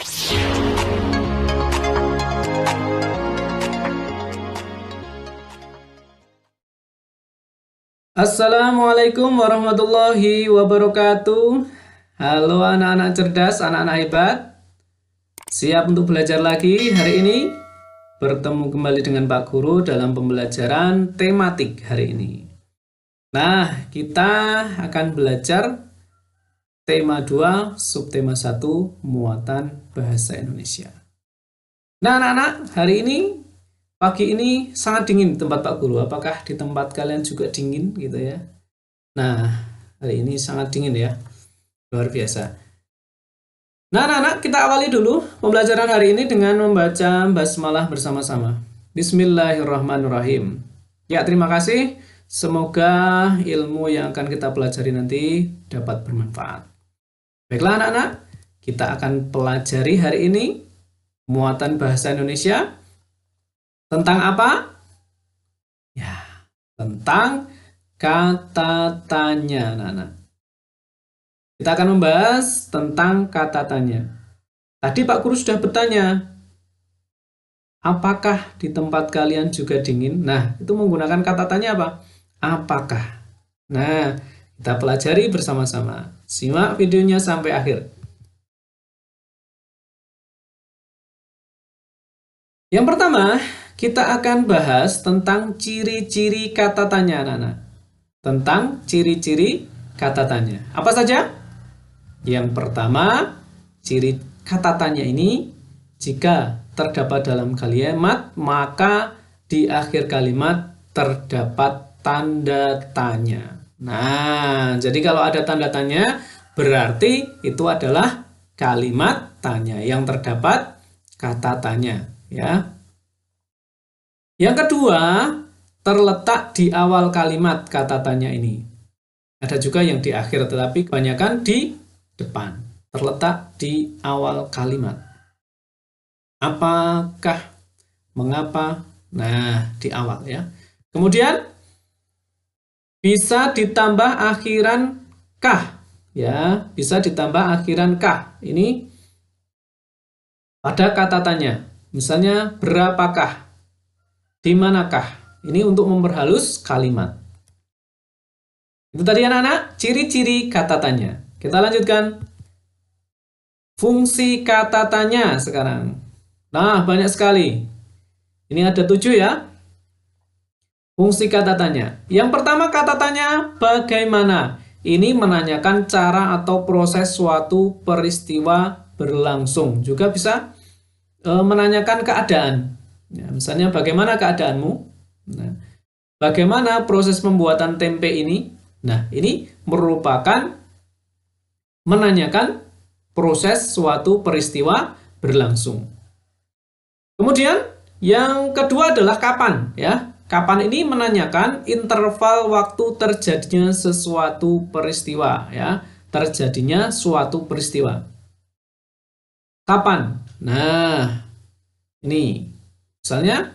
Assalamualaikum warahmatullahi wabarakatuh. Halo anak-anak cerdas, anak-anak hebat. Siap untuk belajar lagi hari ini? Bertemu kembali dengan Pak Guru dalam pembelajaran tematik hari ini. Nah, kita akan belajar tema 2, subtema 1, muatan bahasa Indonesia. Nah, anak-anak, hari ini pagi ini sangat dingin di tempat Pak Guru. Apakah di tempat kalian juga dingin gitu ya? Nah, hari ini sangat dingin ya. Luar biasa. Nah, anak-anak, kita awali dulu pembelajaran hari ini dengan membaca basmalah bersama-sama. Bismillahirrahmanirrahim. Ya, terima kasih. Semoga ilmu yang akan kita pelajari nanti dapat bermanfaat. Baiklah anak-anak, kita akan pelajari hari ini muatan bahasa Indonesia. Tentang apa? Ya, tentang kata tanya, anak-anak. Kita akan membahas tentang kata tanya. Tadi Pak Guru sudah bertanya, apakah di tempat kalian juga dingin? Nah, itu menggunakan kata tanya apa? Apakah? Nah, kita pelajari bersama-sama. Simak videonya sampai akhir. Yang pertama, kita akan bahas tentang ciri-ciri kata tanya, anak-anak. Tentang ciri-ciri kata tanya. Apa saja? Yang pertama, ciri kata tanya ini jika terdapat dalam kalimat, maka di akhir kalimat terdapat tanda tanya. Nah, jadi kalau ada tanda tanya, berarti itu adalah kalimat tanya yang terdapat kata tanya, ya. Yang kedua, terletak di awal kalimat kata tanya ini. Ada juga yang di akhir, tetapi kebanyakan di depan. Terletak di awal kalimat. Apakah? Mengapa? Nah, di awal ya. Kemudian bisa ditambah akhiran kah, ya, bisa ditambah akhiran kah. Ini pada kata tanya. Misalnya berapakah? Di manakah? Ini untuk memperhalus kalimat. Itu tadi anak-anak, ciri-ciri kata tanya. Kita lanjutkan. Fungsi kata tanya sekarang. Nah, banyak sekali. Ini ada 7 ya. Fungsi kata tanya. Yang pertama kata tanya bagaimana. Ini menanyakan cara atau proses suatu peristiwa berlangsung. Juga bisa menanyakan keadaan. Ya, misalnya bagaimana keadaanmu? Nah, bagaimana proses pembuatan tempe ini? Nah, ini merupakan menanyakan proses suatu peristiwa berlangsung. Kemudian yang kedua adalah kapan, ya. Kapan ini menanyakan interval waktu terjadinya sesuatu peristiwa, ya. Terjadinya suatu peristiwa. Kapan? Nah, ini misalnya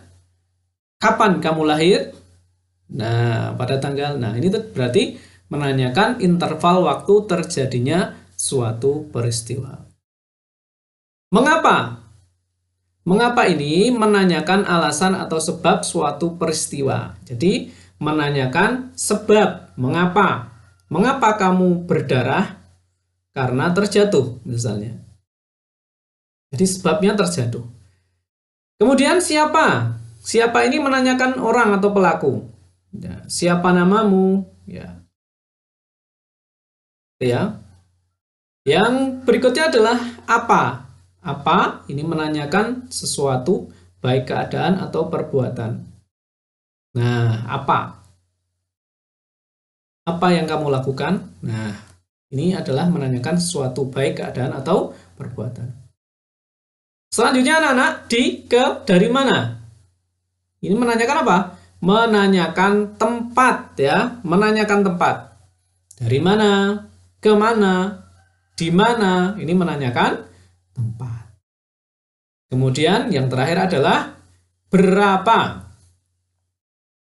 kapan kamu lahir? Nah, pada tanggal. Nah, ini berarti menanyakan interval waktu terjadinya suatu peristiwa. Mengapa? Mengapa ini menanyakan alasan atau sebab suatu peristiwa. Jadi, menanyakan sebab. Mengapa? Mengapa kamu berdarah? Karena terjatuh, misalnya. Jadi, sebabnya terjatuh. Kemudian, siapa? Siapa ini menanyakan orang atau pelaku. Ya, siapa namamu? Ya. Ya. Yang berikutnya adalah apa? Apa? Ini menanyakan sesuatu, baik keadaan atau perbuatan. Nah, apa? Apa yang kamu lakukan? Nah, ini adalah menanyakan sesuatu, baik keadaan atau perbuatan. Selanjutnya anak-anak, dari mana? Ini menanyakan apa? Menanyakan tempat, ya. Menanyakan tempat. Dari mana? Kemana? Di mana? Ini menanyakan tempat. Kemudian yang terakhir adalah berapa.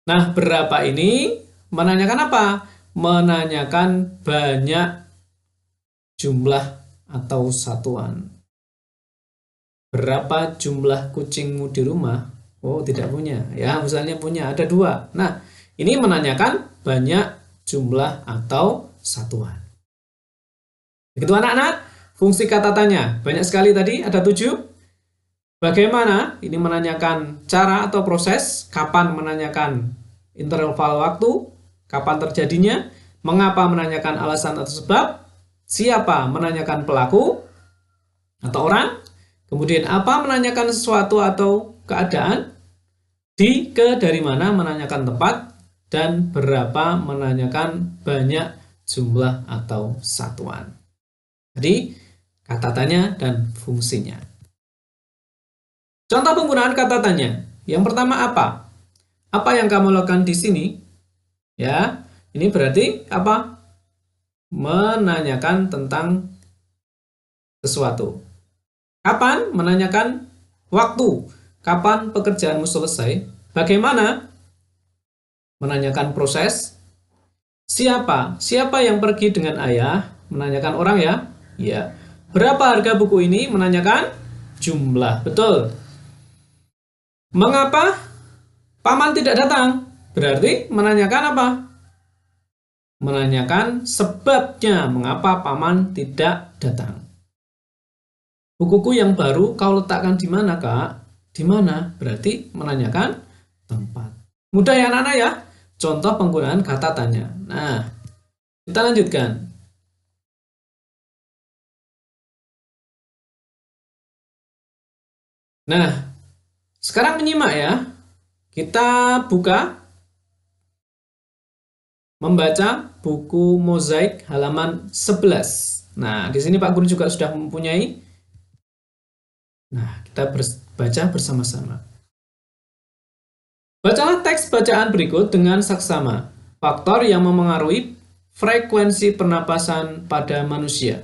Nah, berapa ini menanyakan apa? Menanyakan banyak jumlah atau satuan. Berapa jumlah kucingmu di rumah? Oh, tidak punya. Ya, misalnya punya, ada 2. Nah, ini menanyakan banyak jumlah atau satuan. Begitu anak-anak, fungsi kata tanya. Banyak sekali tadi, ada 7. Bagaimana? Ini menanyakan cara atau proses. Kapan menanyakan interval waktu. Kapan terjadinya. Mengapa menanyakan alasan atau sebab. Siapa menanyakan pelaku atau orang. Kemudian apa menanyakan sesuatu atau keadaan. Dari mana menanyakan tempat. Dan berapa menanyakan banyak jumlah atau satuan. Jadi, kata tanya dan fungsinya. Contoh penggunaan kata tanya. Yang pertama apa? Apa yang kamu lakukan di sini? Ya, ini berarti apa? Menanyakan tentang sesuatu. Kapan? Menanyakan waktu. Kapan pekerjaanmu selesai? Bagaimana? Menanyakan proses. Siapa? Siapa yang pergi dengan ayah? Menanyakan orang ya? Ya. Berapa harga buku ini? Menanyakan jumlah. Betul. Mengapa paman tidak datang? Berarti menanyakan apa? Menanyakan sebabnya mengapa paman tidak datang. Bukuku yang baru kau letakkan di mana, Kak? Di mana? Berarti menanyakan tempat. Mudah ya anak-anak ya? Contoh penggunaan kata tanya. Nah, kita lanjutkan. Nah, sekarang menyimak ya. Kita buka membaca buku mozaik halaman 11. Nah, di sini Pak Guru juga sudah mempunyai. Nah, kita baca bersama-sama. Bacalah teks bacaan berikut dengan saksama. Faktor yang memengaruhi frekuensi pernapasan pada manusia.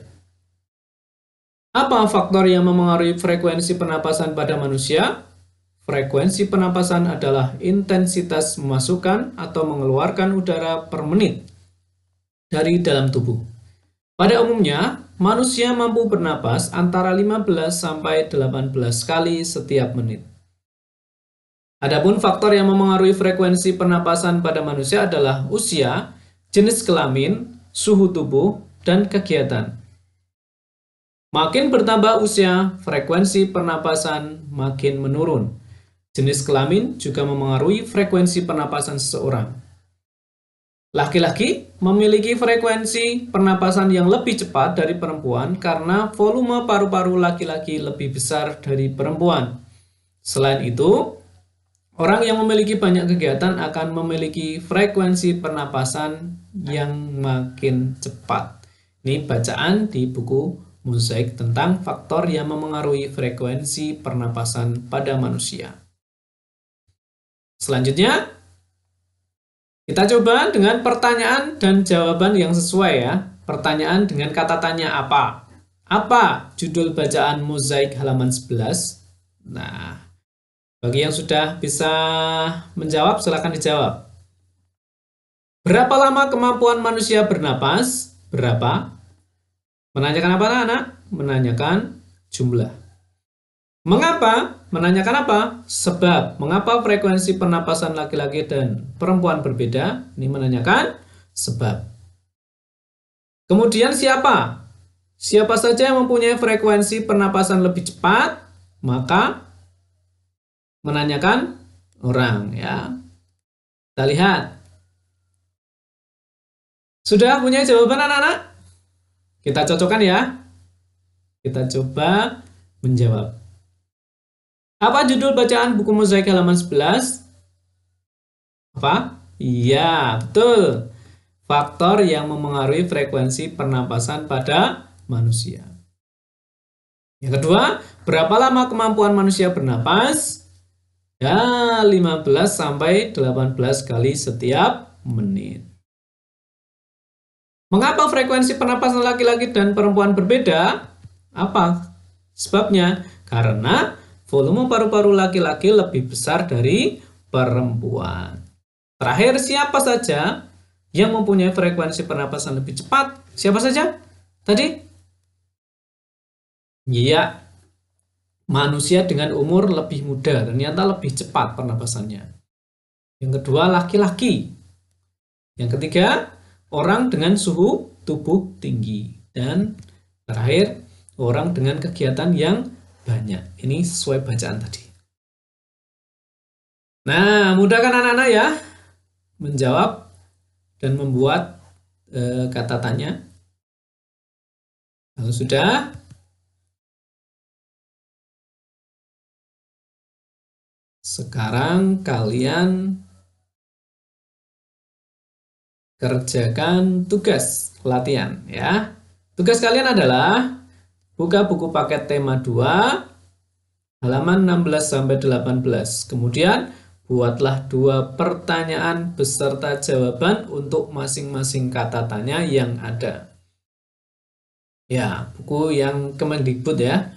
Apa faktor yang memengaruhi frekuensi pernapasan pada manusia? Frekuensi pernapasan adalah intensitas memasukkan atau mengeluarkan udara per menit dari dalam tubuh. Pada umumnya, manusia mampu bernapas antara 15 sampai 18 kali setiap menit. Adapun faktor yang memengaruhi frekuensi pernapasan pada manusia adalah usia, jenis kelamin, suhu tubuh, dan kegiatan. Makin bertambah usia, frekuensi pernapasan makin menurun. Jenis kelamin juga memengaruhi frekuensi pernapasan seseorang. Laki-laki memiliki frekuensi pernapasan yang lebih cepat dari perempuan karena volume paru-paru laki-laki lebih besar dari perempuan. Selain itu, orang yang memiliki banyak kegiatan akan memiliki frekuensi pernapasan yang makin cepat. Ini bacaan di buku mozaik tentang faktor yang memengaruhi frekuensi pernapasan pada manusia. Selanjutnya, kita coba dengan pertanyaan dan jawaban yang sesuai ya. Pertanyaan dengan kata tanya apa? Apa judul bacaan mozaik halaman 11? Nah, bagi yang sudah bisa menjawab, silakan dijawab. Berapa lama kemampuan manusia bernapas? Berapa? Menanyakan apa anak-anak? Menanyakan jumlah. Mengapa? Menanyakan apa? Sebab. Mengapa frekuensi pernapasan laki-laki dan perempuan berbeda? Ini menanyakan sebab. Kemudian siapa? Siapa saja yang mempunyai frekuensi pernapasan lebih cepat? Maka menanyakan orang ya. Kita lihat. Sudah punya jawaban anak-anak? Kita cocokkan ya. Kita coba menjawab. Apa judul bacaan buku mozaik halaman 11? Apa? Iya, betul. Faktor yang memengaruhi frekuensi pernapasan pada manusia. Yang kedua, berapa lama kemampuan manusia bernapas? Ya, 15 sampai 18 kali setiap menit. Mengapa frekuensi pernapasan laki-laki dan perempuan berbeda? Apa sebabnya? Karena volume paru-paru laki-laki lebih besar dari perempuan. Terakhir, siapa saja yang mempunyai frekuensi pernapasan lebih cepat? Siapa saja? Tadi? Iya. manusia dengan umur lebih muda, ternyata lebih cepat pernapasannya. Yang kedua, laki-laki. Yang ketiga, orang dengan suhu tubuh tinggi. Dan terakhir, orang dengan kegiatan yang banyak. Ini sesuai bacaan tadi. Nah, mudah kan anak-anak ya menjawab dan membuat kata tanya? Kalau sudah, sekarang kalian kerjakan tugas latihan ya. Tugas kalian adalah buka buku paket tema 2 halaman 16 sampai 18. Kemudian buatlah 2 pertanyaan beserta jawaban untuk masing-masing kata tanya yang ada. Ya, buku yang Kemendikbud ya.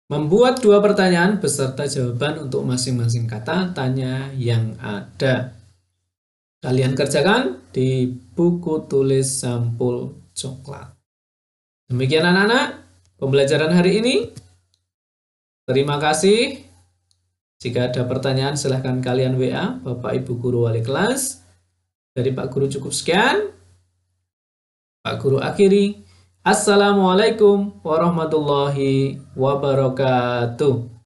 Membuat 2 pertanyaan beserta jawaban untuk masing-masing kata tanya yang ada. Kalian kerjakan di buku tulis sampul coklat. Demikian anak-anak pembelajaran hari ini. Terima kasih. Jika ada pertanyaan silahkan kalian WA Bapak Ibu Guru Wali Kelas. Dari Pak Guru cukup sekian. Pak Guru akhiri. Assalamualaikum warahmatullahi wabarakatuh.